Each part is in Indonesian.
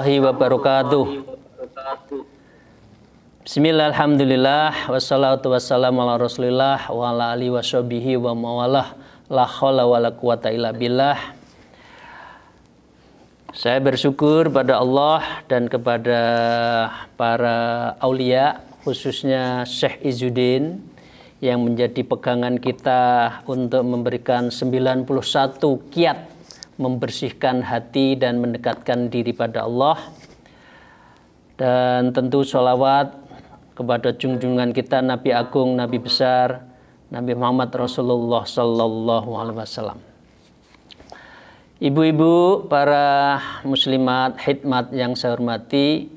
warahmatullahi wabarakatuh. Bismillah, alhamdulillah, wassalatu wassalamu ala rasulillah wa ala alihi wa sahbihi wa mawalah, la hawla wa la quwata illa billah. Saya bersyukur pada Allah dan kepada para aulia, khususnya Syekh Izzuddin yang menjadi pegangan kita untuk memberikan 91 kiat membersihkan hati dan mendekatkan diri pada Allah. Dan tentu sholawat kepada junjungan kita Nabi Agung, Nabi besar, Nabi Muhammad Rasulullah Sallallahu Alaihi Wasallam. Ibu-ibu, para muslimat, hikmat yang saya hormati,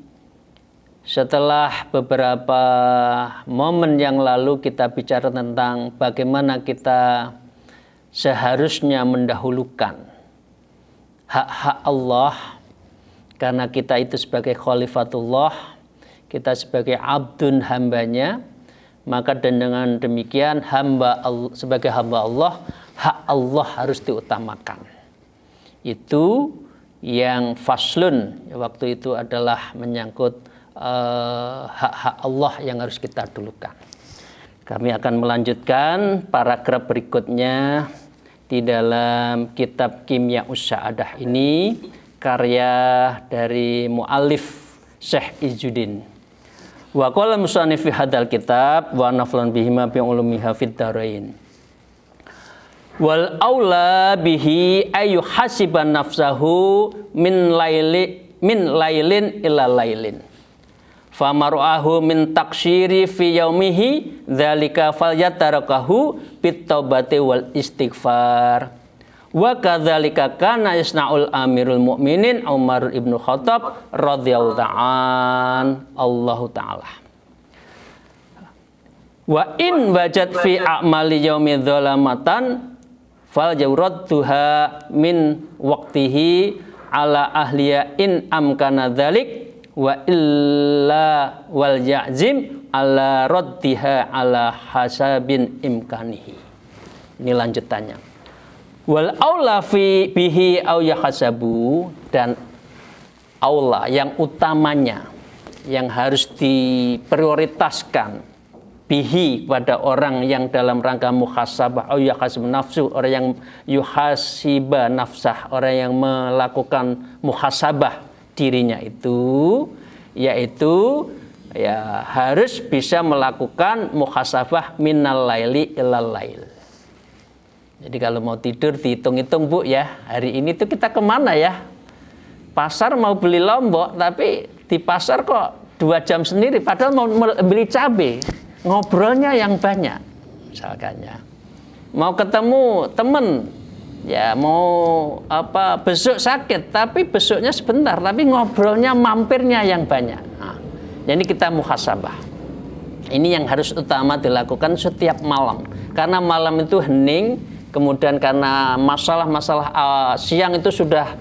setelah beberapa momen yang lalu kita bicara tentang bagaimana kita seharusnya mendahulukan hak-hak Allah, karena kita itu sebagai khalifatullah, kita sebagai abdun hambanya, maka dengan demikian sebagai hamba Allah, hak Allah harus diutamakan. Itu yang faslun waktu itu adalah menyangkut hak-hak Allah yang harus kita dulukan. Kami akan melanjutkan paragraf berikutnya di dalam kitab Kimya Us-Sa'adah ini, karya dari mu'allif Syekh Izzuddin. Wa qala musannif fi hadzal kitab wa naflan bihima bi ulumiha fid darain. Wal aula bihi ayu hasiban nafsahu min lailin ila lailin. Famaru'ahu min taqsyiri fi yaumihi dzalika falyatarakahu bit taubati wal istighfar. Wa kadzalika kana yasna'ul amirul mukminin Umar ibnu Khattab radhiyallahu ta'ala Allahu ta'ala. Wa in wajad fi a'mali yaumi dzalamatan fal jawradtuha min waqtihi ala ahliya in amkana dzalik wa illa wal ya'zim ala raddiha ala hasabin imkanihi. Ini lanjutannya. Wal aula fi bihi au yahasabu, dan aula yang utamanya yang harus diprioritaskan bihi pada orang yang dalam rangka muhasabah au yahasib nafsu, orang yang yuhasiba nafsah, orang yang melakukan muhasabah dirinya itu, yaitu ya harus bisa melakukan muhasabah minal laili ilal lail. Jadi kalau mau tidur dihitung-hitung, Bu, ya, hari ini tuh kita kemana ya? Pasar mau beli lombok, tapi di pasar kok 2 jam sendiri, padahal mau beli cabai, ngobrolnya yang banyak, misalkannya. Mau ketemu temen, ya mau besok sakit, tapi besoknya sebentar, tapi ngobrolnya mampirnya yang banyak. Nah, jadi kita muhasabah. Ini yang harus utama dilakukan setiap malam, karena malam itu hening. Kemudian karena masalah-masalah siang itu sudah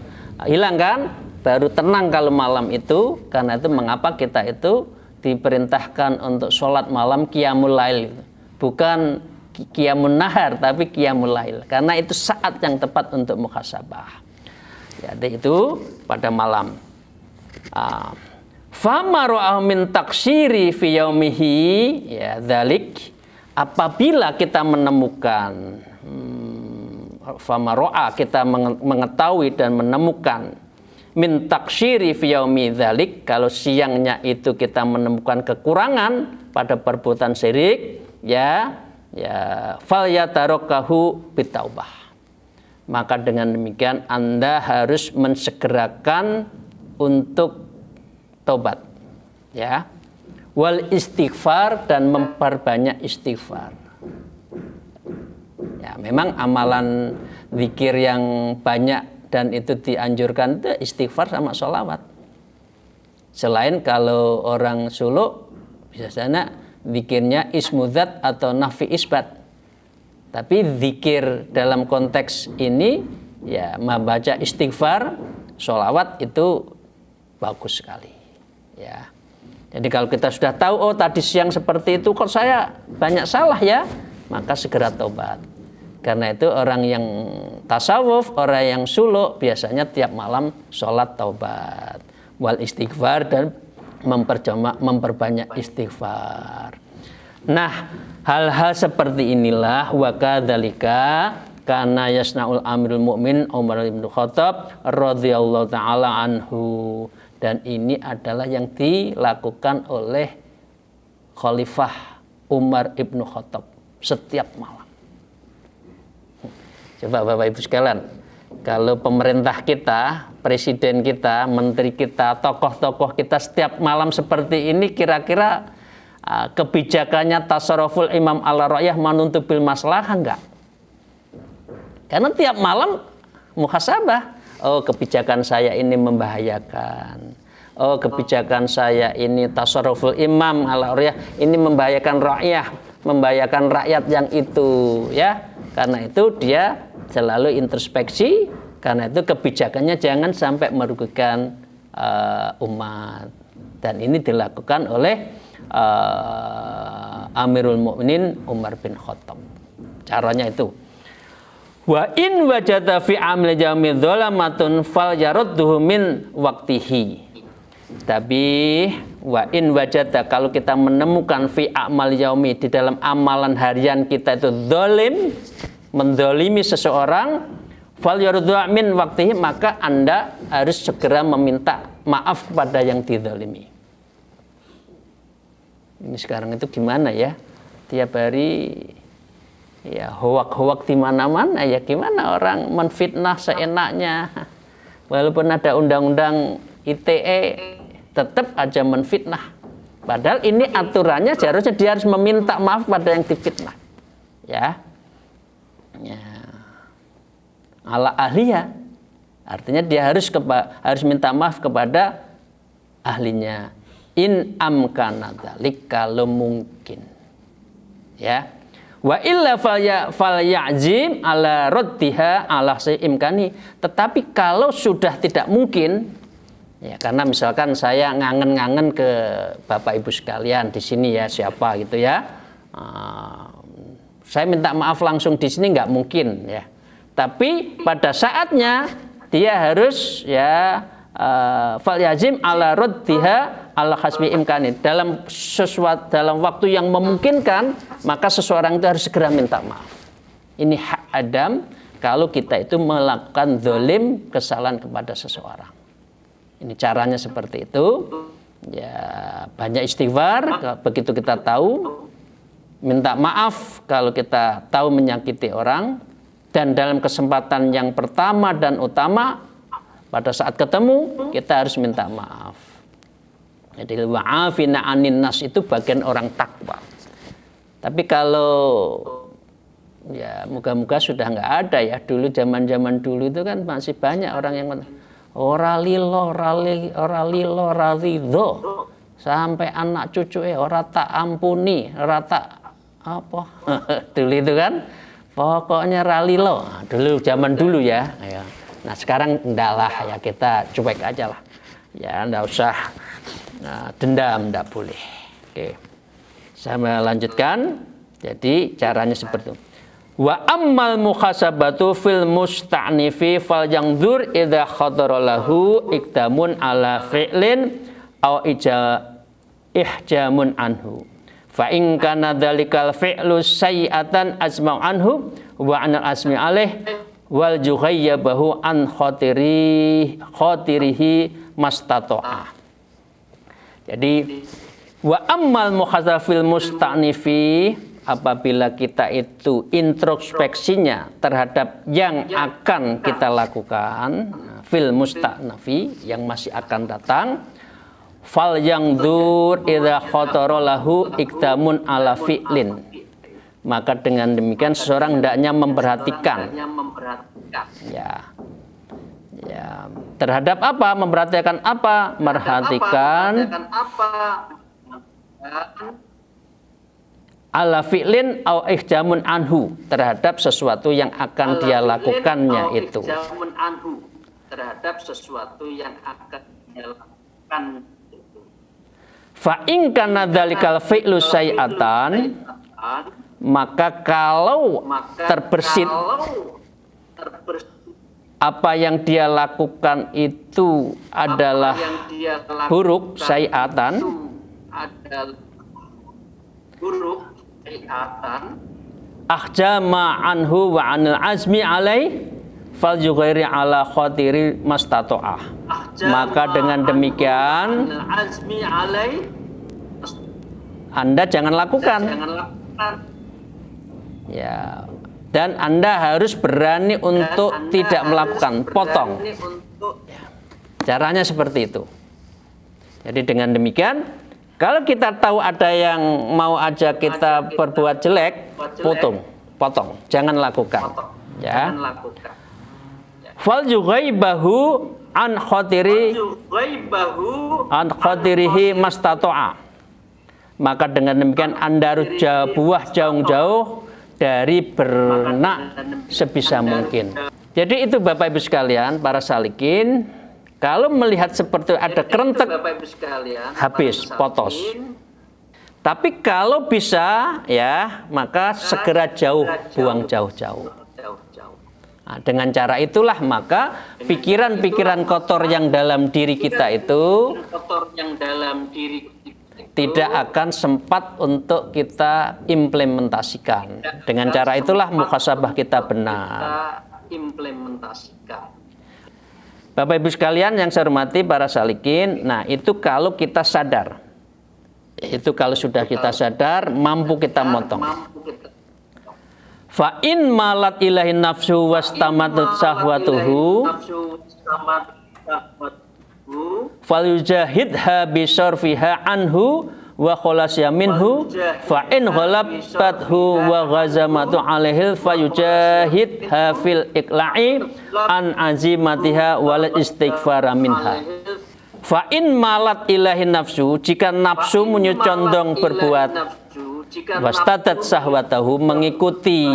hilang kan, baru tenang kalau malam itu. Karena itu mengapa kita itu diperintahkan untuk sholat malam qiyamul lail, bukan qiyamun nahar tapi qiyamul lail, karena itu saat yang tepat untuk muhasabah. Jadi itu pada malam. Fama ra'ahu min taksiri fi yaumihi, ya dzalik, apabila kita menemukan famaro'a, kita mengetahui dan menemukan min taksyiri fi yaumi dzalik, kalau siangnya itu kita menemukan kekurangan pada perbuatan syirik, ya fal yatarakahu bitaubah, maka dengan demikian Anda harus mensegerakan untuk tobat, ya, wal istighfar, dan memperbanyak istighfar. Ya, memang amalan zikir yang banyak dan itu dianjurkan itu istighfar sama sholawat. Selain kalau orang suluk biasanya zikirnya ismudzat atau nafi isbat. Tapi zikir dalam konteks ini ya membaca istighfar, sholawat itu bagus sekali. Ya. Jadi kalau kita sudah tahu, oh tadi siang seperti itu, kok saya banyak salah ya, maka segera taubat. Karena itu orang yang tasawuf, orang yang suluk biasanya tiap malam sholat taubat. wal istighfar, dan memperbanyak istighfar. Nah, hal-hal seperti inilah wa kadzalika kana yasnaul amirul mukmin Umar bin Khattab radhiyallahu taala anhu, dan ini adalah yang dilakukan oleh Khalifah Umar ibnu Khattab setiap malam. Coba Bapak Ibu sekalian, kalau pemerintah kita, presiden kita, menteri kita, tokoh-tokoh kita setiap malam seperti ini, kira-kira kebijakannya tasarruful imam ala ra'yah manuntu bil maslahah enggak? Karena tiap malam muhasabah. Oh, kebijakan saya ini membahayakan. Oh, kebijakan saya ini tasarruful imam ala ra'yah ini membahayakan rakyat, membahayakan rakyat yang itu, ya. Karena itu dia selalu introspeksi, karena itu kebijakannya jangan sampai merugikan umat. Dan ini dilakukan oleh Amirul Mukminin Umar bin Khattab. Caranya itu. Wa in wajada fi amil jami dzalamatun fal yarudduhu min waqtihi. Tapi wa in wajada, kalau kita menemukan fi amal yaumi, di dalam amalan harian kita itu zalim, mendolimi seseorang, fal yaruddu min waqtihi, maka Anda harus segera meminta maaf kepada yang dizalimi. Ini sekarang itu gimana ya? Tiap hari ya hoak-hoak di mana-mana, ya gimana orang menfitnah seenaknya. Walaupun ada undang-undang ITE tetap aja menfitnah. Padahal ini aturannya seharusnya dia harus meminta maaf pada yang difitnah. Ya. Ya. Ala ahliya, artinya dia harus minta maaf kepada ahlinya. In amkana dzalik, kalau mungkin. Ya. Wa illa falyazim ala raddiha ala imkani. Tetapi kalau sudah tidak mungkin, ya, karena misalkan saya ngangen-ngangen ke Bapak Ibu sekalian di sini ya, siapa gitu ya, saya minta maaf langsung di sini nggak mungkin ya. Tapi pada saatnya dia harus ya falyazim ala raddiha ala hasbi imkani, dalam waktu yang memungkinkan, maka seseorang itu harus segera minta maaf. Ini hak Adam kalau kita itu melakukan zalim, kesalahan kepada seseorang. Ini caranya seperti itu. Ya, banyak istighfar begitu kita tahu, minta maaf kalau kita tahu menyakiti orang, dan dalam kesempatan yang pertama dan utama pada saat ketemu kita harus minta maaf. Jadi wa'afina anin nas itu bagian orang takwa. Tapi kalau ya moga-moga sudah nggak ada ya, dulu zaman-zaman dulu itu kan masih banyak orang yang ora lilo sampai anak cucu ora tak ampuni, ora tak apa dulu itu kan pokoknya ralilo dulu, zaman dulu ya. Nah sekarang enggak lah ya, kita cuek aja lah ya, enggak usah dendam, enggak boleh. Oke, saya lanjutkan. Jadi caranya seperti itu. Wa ammal muhasabatu fil musta'nifi fal yangdzur idza khadara lahu ikdamun ala fi'lin aw ihjamun anhu. Fa in kana dzalikal fi'lu sayyi'atan asma'u anhu wa anal asmi alaih wal jughayyabahu an khatirihi mastata'a. Jadi wa ammal muhasabafil musta'nifi, apabila kita itu introspeksinya terhadap yang akan kita lakukan, fil musta'nafi, yang masih akan datang, fal yangdzur idza khatara lahu ikdamun ala fi'lin, maka dengan demikian seseorang hendaknya memperhatikan ya terhadap apa, memperhatikan apa, merhatikan ala fi'lin au ihjamun anhu, terhadap sesuatu yang akan dia lakukannya itu. Fa in kana dzalikal fi'lu sayyi'atan, maka kalau terbersit apa yang dia lakukan itu adalah buruk, sayiatan, akhjama anhu wa anil azmi alai fal yughairi ala khatiri mastato'ah. Maka dengan demikian Anda jangan lakukan. Ya. Dan Anda harus berani untuk tidak melakukan, potong. Caranya seperti itu. Jadi dengan demikian, kalau kita tahu ada yang mau aja kita berbuat jelek, potong, jangan lakukan. Ya. Fal yughaibahu an khatirihi mastato'a. Maka dengan demikian Anda harus buah jauh-jauh dari benak sebisa mungkin. Jadi itu Bapak Ibu sekalian, para salikin, kalau melihat seperti ada kerentek, habis, potos. Tapi kalau bisa, ya, maka segera jauh, buang jauh-jauh. Nah, dengan cara itulah maka pikiran-pikiran kotor yang dalam diri kita itu tidak akan sempat untuk kita implementasikan. Dengan cara itulah muhasabah kita benar. Bapak Ibu sekalian yang saya hormati para salikin, nah itu kalau kita sadar. Itu kalau sudah kita sadar, mampu kita motong. Fa in malat ilahin nafsu wastamatut sahwatuhu falyujahidha bisarfiha anhu wa khalasya minhu fa in ghalabathu wa ghazamatu alaihil fayujahidha fil iqla'i an azimatiha wal istighfara minha. Fa in malat ilahin nafsu, jika nafsu condong berbuat, wastadat sahwatahu, mengikuti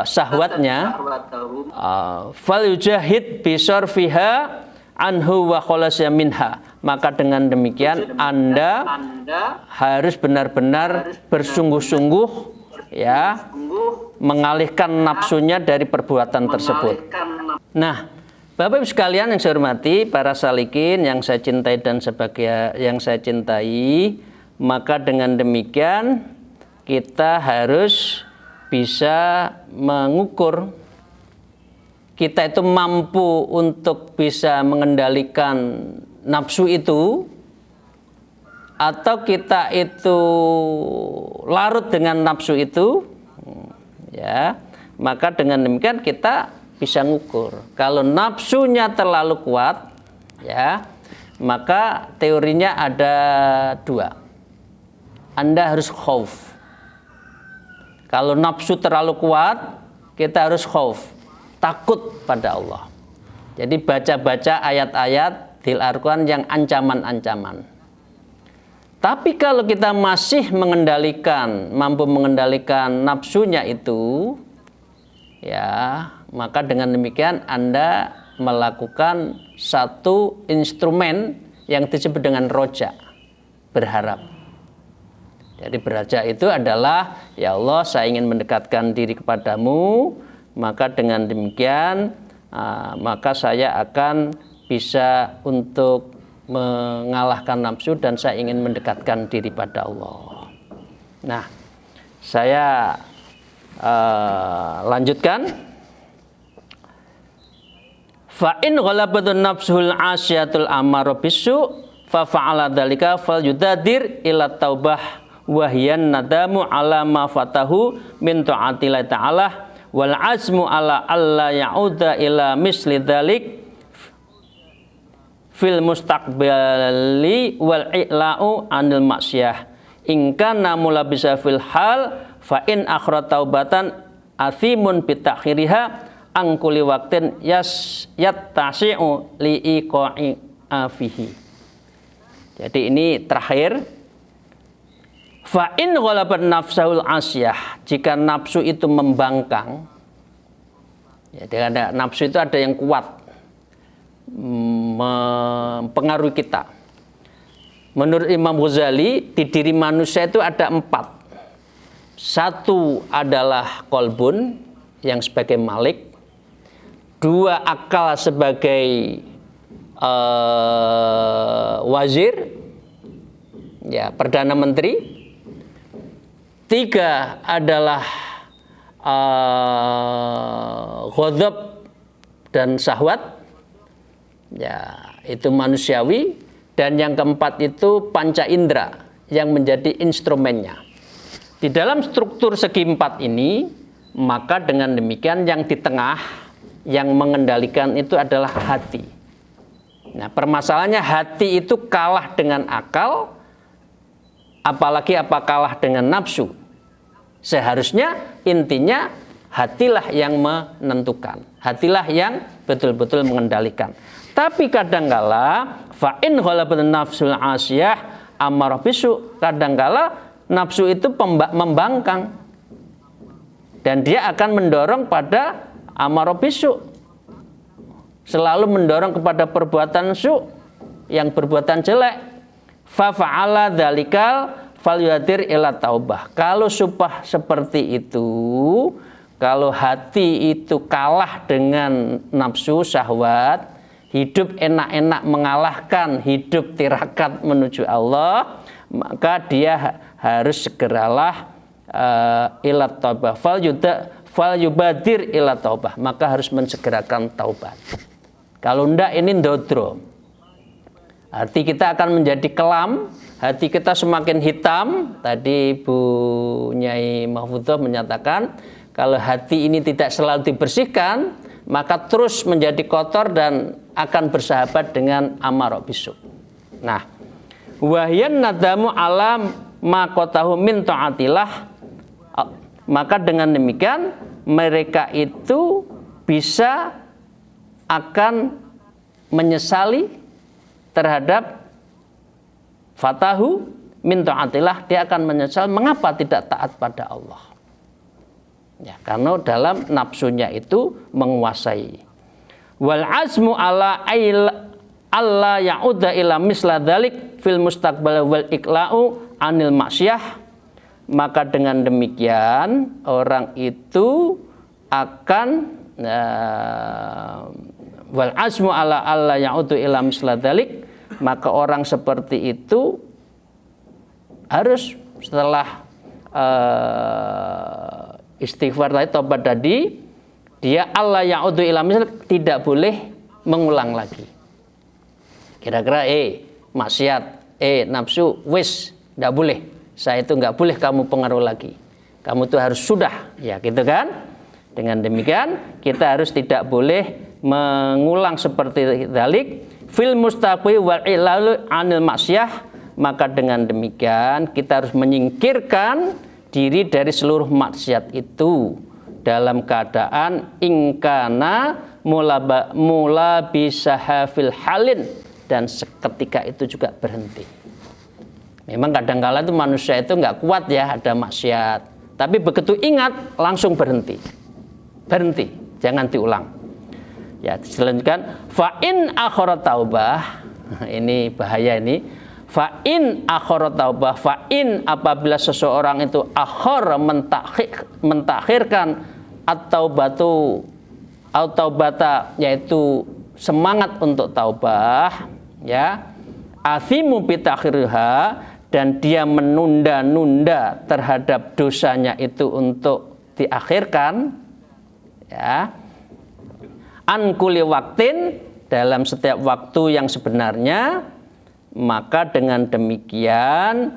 sahwatnya, falyujahid bisarfiha anhu wa khalasya minha, maka dengan demikian Anda harus benar-benar bersungguh-sungguh, ya, mengalihkan nafsunya dari perbuatan tersebut. Nah, Bapak Ibu sekalian yang saya hormati, para salikin yang saya cintai dan sebagai yang saya cintai, maka dengan demikian kita harus bisa mengukur kita itu mampu untuk bisa mengendalikan nafsu itu, atau kita itu larut dengan nafsu itu, ya, maka dengan demikian kita bisa ngukur. Kalau nafsunya terlalu kuat, ya, maka teorinya ada dua. Anda harus khauf. Kalau nafsu terlalu kuat, kita harus khauf, takut pada Allah. Jadi baca-baca ayat-ayat di Al-Quran yang ancaman-ancaman. Tapi kalau kita masih mampu mengendalikan nafsunya itu, ya, maka dengan demikian Anda melakukan satu instrumen yang disebut dengan roja, berharap. Jadi beraja itu adalah, ya Allah, saya ingin mendekatkan diri kepadamu, maka dengan demikian maka saya akan bisa untuk mengalahkan nafsu dan saya ingin mendekatkan diri pada Allah. Nah, saya lanjutkan. Fa in ghalabatun nafsul asyatul amara bisu fa fa'ala dzalika falyudadir ila taubah wahyan nadamu ala ma fatahu min ta'atillah ta'ala wal azmu ala alla ya'uda ila misli dzalik fil mustaqbali wal i'la'u anil maksiyah in kana mulabisa fil hal fa in akhra taubatan athimun bitakhiriha an kulli waqtin yattasi'u li iqa'i afihi. Jadi ini terakhir. Fa in ghalabat nafsul asyah, jika nafsu itu membangkang, ya, ada nafsu itu ada yang kuat mempengaruhi kita. Menurut Imam Ghazali, di diri manusia itu ada 4. Satu adalah kolbun yang sebagai malik, 2 akal sebagai wazir, ya, perdana menteri. 3 adalah ghadab dan syahwat, ya, itu manusiawi. Dan yang keempat itu panca indera yang menjadi instrumennya. Di dalam struktur segi 4 ini, maka dengan demikian yang di tengah yang mengendalikan itu adalah hati. Nah, permasalahannya hati itu kalah dengan akal, apalagi kalah dengan nafsu. Seharusnya intinya hatilah yang menentukan, hatilah yang betul-betul mengendalikan. Tapi kadangkala fa'in ghalabatun nafsul asiyah amarah bisu, kadangkala nafsu itu membangkang dan dia akan mendorong pada amarah bisu, selalu mendorong kepada perbuatan su, yang berbuatan jelek. Fa fa'ala dzalikal falyuhadir ila taubah. Kalau supah seperti itu, kalau hati itu kalah dengan nafsu syahwat, hidup enak-enak mengalahkan hidup tirakat menuju Allah, maka dia harus segeralah ila taubah. Falyubadir ila taubah, maka harus mensegerakan taubat. Kalau enggak ini ndodro. Hati kita akan menjadi kelam, hati kita semakin hitam. Tadi Bu Nyai Mahfudzoh menyatakan kalau hati ini tidak selalu dibersihkan, maka terus menjadi kotor dan akan bersahabat dengan amarah bisu. Nah, wahyan nadamu alam makotahu min ta'atillah, maka dengan demikian mereka itu bisa akan menyesali terhadap fatahu min ta'atillah, dia akan menyesal mengapa tidak taat pada Allah. Ya, karena dalam nafsunya itu menguasai. Wal azmu ala alla ya'uda ila misla dzalik fil mustaqbal wal iqla'u anil maksiyah, maka dengan demikian orang itu akan wal azmu ala alla ya'udu ila misla dzalik, maka orang seperti itu harus setelah istighfar tadi, tobat tadi, dia Allah ya'udu ila misal, tidak boleh mengulang lagi. Kira-kira maksiat, nafsu, wis, tidak boleh. Saya itu nggak boleh kamu pengaruh lagi. Kamu tuh harus sudah, ya gitu kan? Dengan demikian kita harus tidak boleh mengulang seperti dzalik fil mustaqbi wal ilalu anil maksiyah. Maka dengan demikian kita harus menyingkirkan diri dari seluruh maksiat itu dalam keadaan ingkana mula bisaha fil halin, dan seketika itu juga berhenti. Memang kadang-kala itu manusia itu nggak kuat ya ada maksiat, tapi begitu ingat langsung berhenti, jangan diulang. Ya, dilanjutkan fa'in akhirat taubah, ini bahaya ini. Fa'in akhirat taubah, fa'in apabila seseorang itu akhir mentakhirkan atau taubata, yaitu semangat untuk taubah, ya, athimu bitakhiriha, dan dia menunda-nunda terhadap dosanya itu untuk diakhirkan, ya, an kulli waktin, dalam setiap waktu yang sebenarnya, maka dengan demikian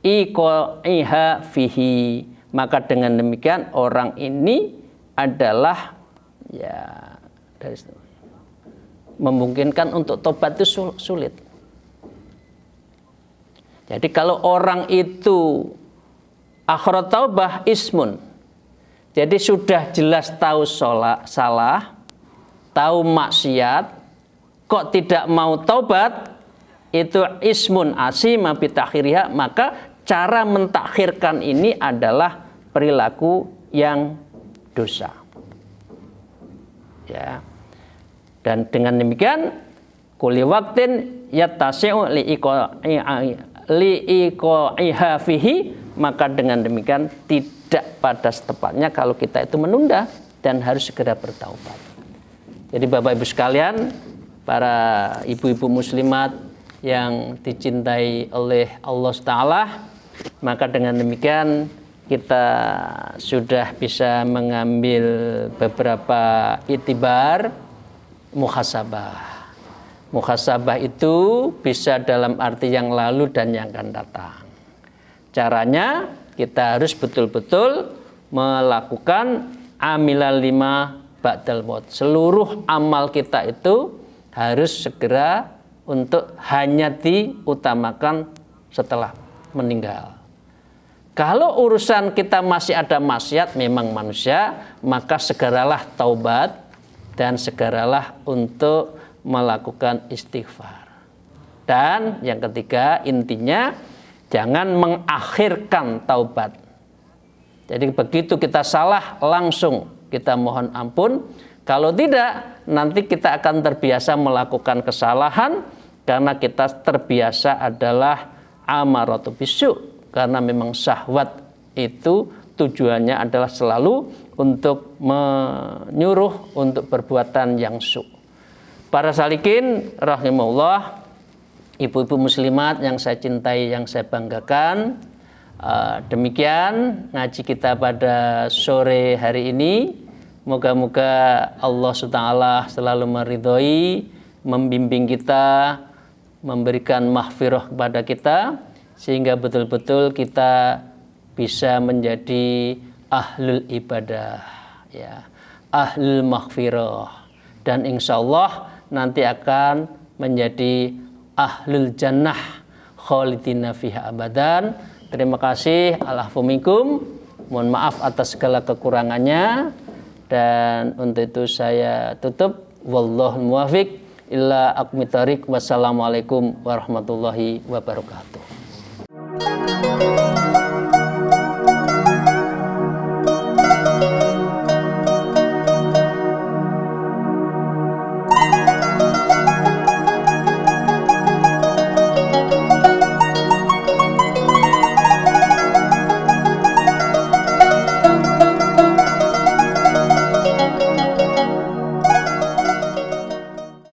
li'iqaiha fihi, maka dengan demikian orang ini adalah ya dari memungkinkan untuk tobat itu sulit. Jadi kalau orang itu akhirat taubah ismun, jadi sudah jelas tahu salah, tahu maksiat, kok tidak mau taubat, itu ismun asima bitakhiriha, maka cara mentakhirkan ini adalah perilaku yang dosa. Ya. Dan dengan demikian kulli waqtin yattasi'u li'iqaiha fihi, maka dengan demikian tidak pada setepatnya kalau kita itu menunda dan harus segera bertaubat. Jadi Bapak Ibu sekalian, para ibu-ibu muslimat yang dicintai oleh Allah Ta'ala, maka dengan demikian kita sudah bisa mengambil beberapa itibar muhasabah. Muhasabah itu bisa dalam arti yang lalu dan yang akan datang. Caranya kita harus betul-betul melakukan amilal lima ba'dal maut. Seluruh amal kita itu harus segera untuk hanya diutamakan setelah meninggal. Kalau urusan kita masih ada maksiat, memang manusia, maka segeralah taubat dan segeralah untuk melakukan istighfar. Dan yang ketiga, intinya jangan mengakhirkan taubat. Jadi begitu kita salah, langsung kita mohon ampun. Kalau tidak, nanti kita akan terbiasa melakukan kesalahan karena kita terbiasa adalah amaratu bisu. Karena memang syahwat itu tujuannya adalah selalu untuk menyuruh untuk perbuatan yang su. Para salikin rahimahullah, ibu-ibu muslimat yang saya cintai, yang saya banggakan, demikian ngaji kita pada sore hari ini. Moga-moga Allah SWT selalu meridhoi, membimbing kita, memberikan maghfirah kepada kita, sehingga betul-betul kita bisa menjadi ahlul ibadah, ya, ahlul maghfirah, dan insya Allah nanti akan menjadi ahlul jannah khalidina fiha abadan. Terima kasih. Al'afwu minkum. Mohon maaf atas segala kekurangannya, dan untuk itu saya tutup. Wallahul muwaffiq illa aqwamit thoriq. Wassalamualaikum warahmatullahi wabarakatuh.